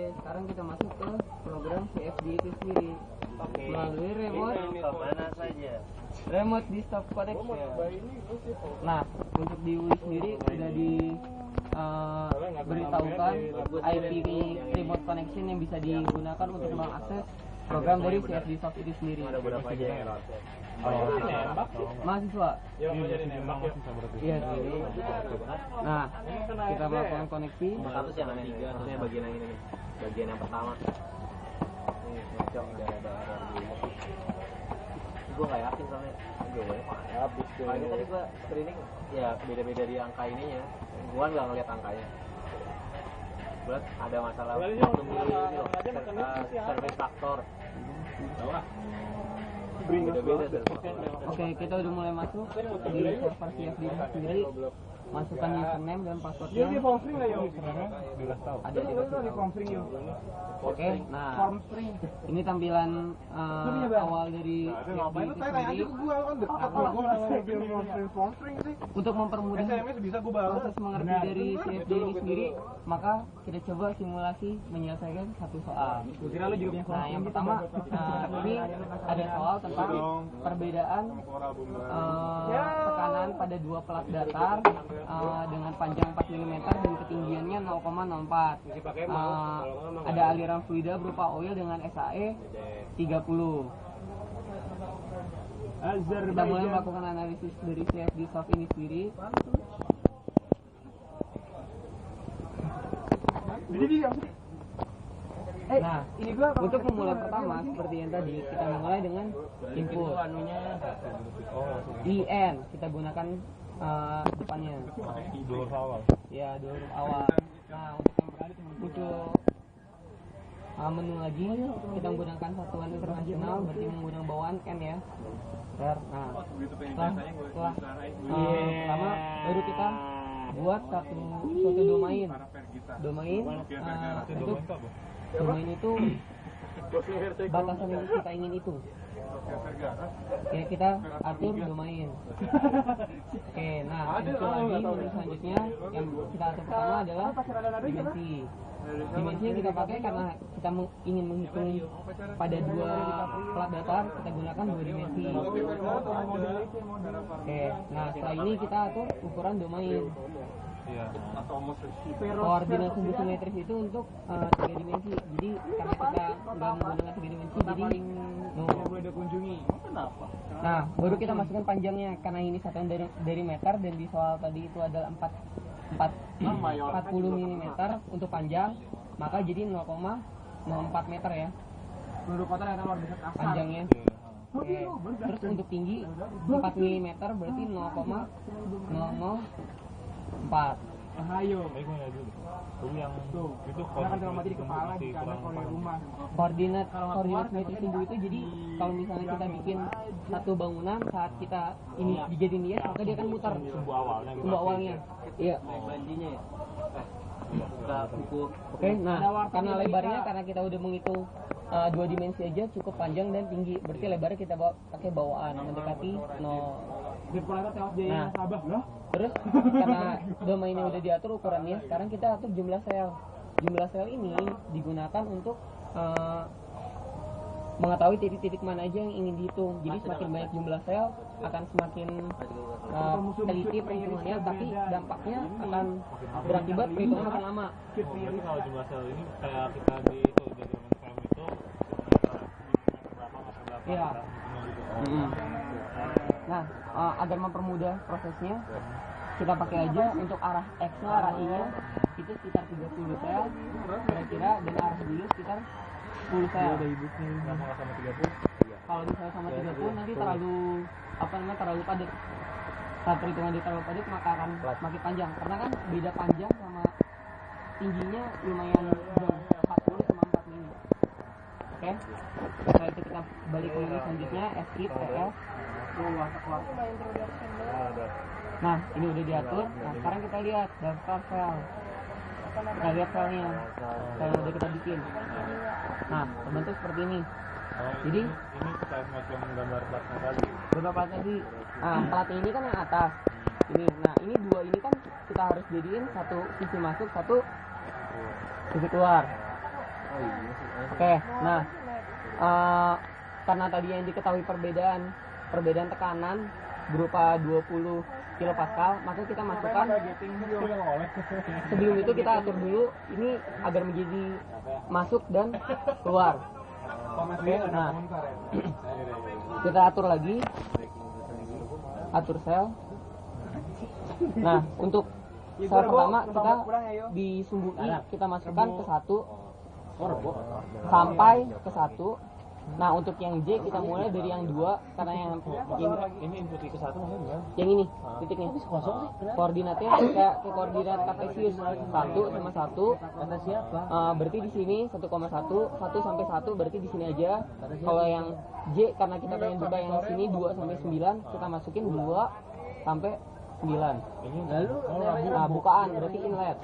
Sekarang kita masuk ke program CFD itu sendiri. Melalui remote desktop connection. Nah, untuk di UI sendiri sudah diberitahukan IP remote connection yang bisa digunakan untuk mengakses program dari CFD Soft itu sendiri. Mahasiswa. Iya. Nah, kita melakukan koneksi. Status yang ketiga, maksudnya bagian yang ini nih, bagian yang pertama. Ini ngecok daerah dulu. Gue nggak yakin soalnya. Gue habis tuh. Ini tadi gue screening, ya beda-beda di angka ininya. Gue nggak ngeliat angkanya. Buat ada masalah waktu milih ini loh, survei faktor. Beda-beda. Oke, kita udah mulai masuk di server CFD sendiri. Masukkan username dan passwordnya. Ada di Oke, nah ini tampilan awal dari CFD itu sendiri. Untuk mempermudah proses mengerti dari CFD ini sendiri, maka kita coba simulasi menyelesaikan satu soal. Nah, yang pertama, ini ada soal tentang perbedaan tekanan pada dua pelat datar dengan panjang 4 mm dan ketinggiannya 0,04. Ada aliran fluida berupa oil dengan SAE 30. Kita mulai melakukan analisis dari CFD Soft ini sendiri. Nah, untuk memulai pertama seperti yang tadi, kita mulai dengan input IN, kita gunakan depannya. Dua huruf awal. Ya, dua huruf awal. Nah, untuk muncul menu lagi, kita menggunakan satuan internasional, berarti menggunakan bawaan N ya. Nah, setelah pertama baru kita buat suatu domain. Untuk domain itu batasan yang kita ingin itu. Oke, kita atur domain. Oke, nah itu lagi menu selanjutnya yang kita atur pertama adalah dimensi. Dimensi yang kita pakai karena kita ingin menghitung pada dua pelat datar, kita gunakan dua dimensi. Oke, nah setelah ini kita atur ukuran domain. Koordinat sumbu simetris itu untuk 3 dimensi. Jadi karena kita nggak menggunakan 3 dimensi, jadi nah baru kita masukkan panjangnya karena ini satuan dari meter dan di soal tadi itu adalah 40 mm untuk panjang, maka jadi 0,04 meter ya panjangnya. Oke. Terus untuk tinggi 4 mm berarti 0,004. Koordinat simetris sumbu itu, jadi kalau misalnya kita bikin satu bangunan, saat kita ini dijadiin hias, maka dia akan mutar sumbu awalnya. Iya. Oke, nah karena lebarnya, karena kita udah menghitung 2 dimensi aja cukup panjang dan tinggi, berarti lebarnya kita pakai bawaan mendekati 0. Nah, terus karena domainnya udah diatur ukurannya, sekarang kita atur jumlah sel. Jumlah sel ini digunakan untuk mengetahui titik-titik mana aja yang ingin dihitung. Jadi semakin banyak jumlah sel akan semakin teliti perhitungannya, tapi dampaknya akan berakibat perhitungan makin lama. Jadi kalau jumlah sel ini kayak kita di itu dari frame itu berapa. Iya. Nah, agar mempermudah prosesnya, kita pakai aja untuk arah X-nya, arah Y-nya itu sekitar 30 sel kira-kira, dan arah Y sekitar 10 sel. Sama 30. Kalau misalnya sama 30 nanti terlalu padat. Saat perhitungan dia terlalu padat, maka akan makin panjang, karena kan beda panjang sama tingginya lumayan jauh, 40 sama 4 mm. Oke. Setelah itu kita balik ke menu selanjutnya, escape, PS. Nah, ini udah diatur. Nah, sekarang kita lihat daftar sel. Kita lihat selnya, sel yang udah kita bikin. Nah, terbentuk seperti ini. Jadi ini kita semacam gambar platnya tadi. Gambar platnya tadi. Nah, platnya ini kan yang atas. Ini, nah ini dua ini kan kita harus jadiin satu sisi masuk, satu sisi keluar. Oke, nah karena tadi yang diketahui perbedaan tekanan berupa 20 kilopascal, maka kita masukkan sebelum itu kita atur dulu ini agar menjadi masuk dan keluar. Oke, nah kita atur lagi, atur sel. Nah, untuk sel pertama kita di sumbu I kita masukkan ke 1 sampai ke 1. Nah, untuk yang J kita mulai dari yang 2 karena yang Ini input ke satu maksudnya gimana? yang ini titiknya koordinatnya kayak ke koordinat kartesius 1 sama 1 kata siapa? Berarti di sini 1,1 sampai 1 berarti di sini aja. Kalau yang J karena kita pengen buka yang sini 2 sampai 9 kita masukin 2 sampai 9. Lalu bukaan berarti inlet.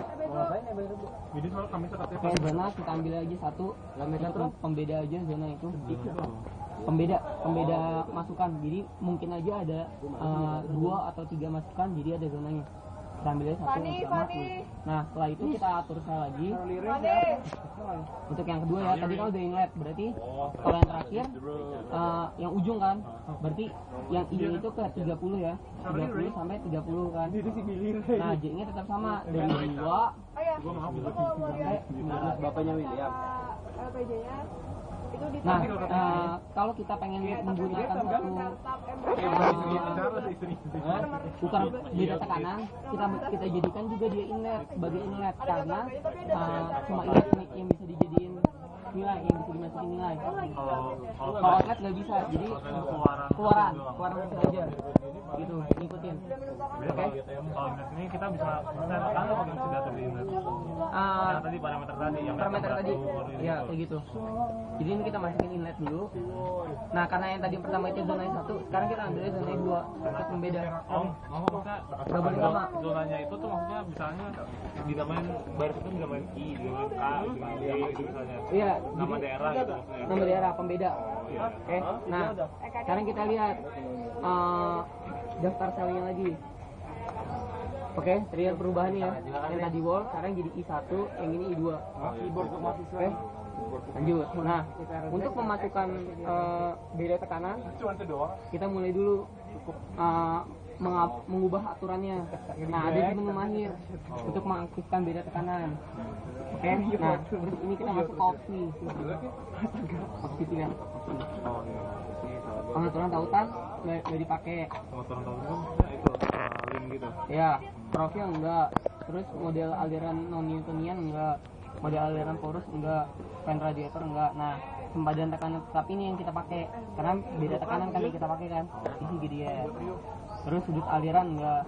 Jadi soal kami tetapnya Kayak zona kita ambil aja 1 untuk pembeda aja zona itu. Pembeda masukan. Jadi mungkin aja ada 2 atau 3 masukan jadi ada zonanya. Kita ambil aja 1 sama. Nah, setelah itu kita atur sel lagi. Untuk yang kedua ya, tadi kan udah inlet. Berarti kalau yang terakhir yang ujung kan. Berarti yang ini itu ke 30 ya. 30 sampai 30 kan. Nah, J-nya tetap sama dari 2 sampai 9. Bapaknya William. LPJ-nya itu di Nah, kalau kita pengen menggunakan satu ukur beda tekanan, kita jadikan juga dia inlet sebagai inlet karena cuma inlet yang bisa dijadiin nilai, yang bisa dimasukin nilai. Kalau outlet nggak bisa, jadi keluaran masuk aja gitu, ngikutin. Oke. Kalau ini kita bisa tekan apa yang sudah terlihat? Yang tadi parameter tadi ya kayak gitu. Jadi ini kita masukin inlet dulu. Nah, karena yang tadi pertama itu zona 1, sekarang kita ambil zona 2 untuk membeda. Maksudnya Gabung sama. zonanya itu tuh maksudnya misalnya dinamain baris itu dinamain I, dinamain K, dinamain D gitu misalnya. Iya, Nama jadi daerah gitu maksudnya. nama daerah pembeda. Oke. Nah, sekarang kita lihat daftar selnya lagi. Oke, terlihat perubahan ya. Yang tadi wall sekarang jadi I1, yang ini I2. Oke. Lanjut. Nah, untuk memasukkan beda tekanan, kita mulai dulu mengubah aturannya. Nah, ada di menu mahir untuk mengaktifkan beda tekanan. Oke. Nah, terus ini kita masuk ke opsi. Opsi pilihan. Pengaturan tautan nggak dipakai. Pengaturan tahun itu maksudnya itu link gitu. Ya, profil enggak. Terus model aliran non Newtonian enggak. Model aliran porus enggak. Fan radiator enggak. Nah, sempadan tekanan tetap ini yang kita pakai karena beda tekanan kan yang kita pakai kan. Isi gede ya. Terus sudut aliran enggak.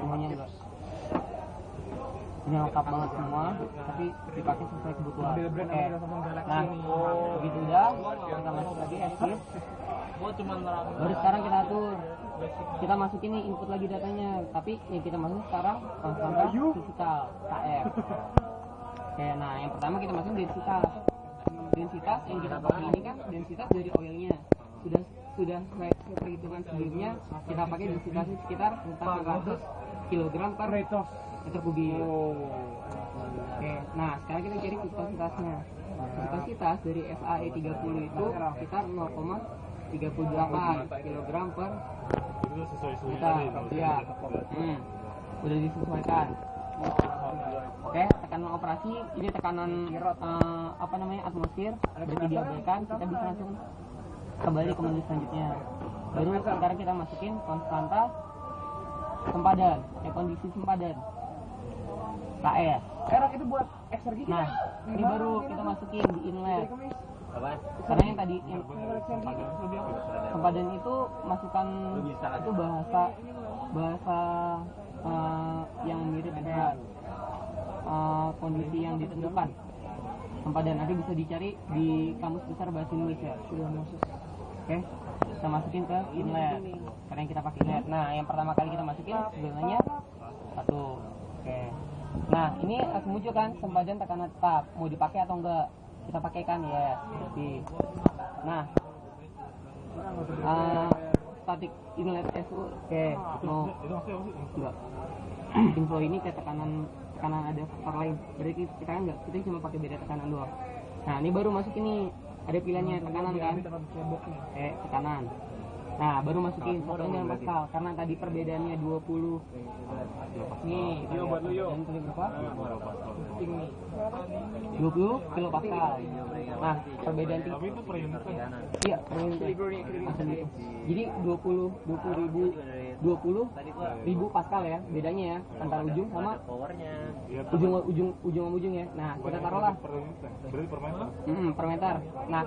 Semuanya enggak. Ini lengkap banget semua, tapi dipakai sesuai kebutuhan. Oke. Nah, begitu udah, kita masuk lagi exit. Baru sekarang kita atur. Kita masukin nih input lagi datanya, tapi yang kita masukin sekarang konstanta fisikal KF. Oke, nah yang pertama kita masukin densitas. Densitas yang kita pakai ini kan densitas dari oilnya. Sudah sesuai perhitungan sebelumnya, kita pakai densitas sekitar 400 kg per meter kubik. Oke, nah sekarang kita cari viscositasnya. Viscositas dari FAE 30 itu sekitar 0,38 kg per Itu sesuai meter. Ya, udah disesuaikan. Oke, tekanan operasi ini tekanan atmosfer, berarti diabaikan. Kita bisa langsung kembali ke menu selanjutnya. Baru sekarang kita masukin konstanta sempadan, kondisi sempadan KF. itu buat eksergi. Nah, ini baru kita masukin di inlet. Karena yang tadi sempadan itu masukan itu bahasa yang mirip dengan kondisi yang ditentukan. Sempadan nanti bisa dicari di Kamus Besar Bahasa Indonesia. Oke, kita masukin ke inlet. Karena yang kita pakai inlet. Nah, yang pertama kali kita masukin sebenarnya 1. Oke. Nah, ini langsung muncul kan sempadan tekanan tetap. Mau dipakai atau enggak? Kita pakai kan ya. Jadi, nah, static inlet SU. Oke. No. Enggak. Inflow ini kayak tekanan ada faktor lain. Berarti kita kan enggak, kita cuma pakai beda tekanan doang. Nah, ini baru masuk ini. Ada pilihannya tekanan kan? Tekanan. Nah, baru masukin satunya Pascal karena tadi perbedaannya 20. Nih, Yo buat lu yo. dan kali berapa? Ini 20 kilo Pascal. Nah, perbedaan Tapi itu per unit kan. iya, langsung gitu. Jadi 20.000 Pascal ya, bedanya ya antara ujung sama Powernya. Iya, ujung sama ujung ya. Nah, kita taruhlah per unit kan. Berarti per meter. per meter. Nah,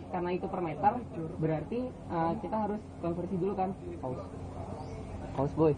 karena itu per meter, berarti kita harus konversi dulu kan. Pause boy.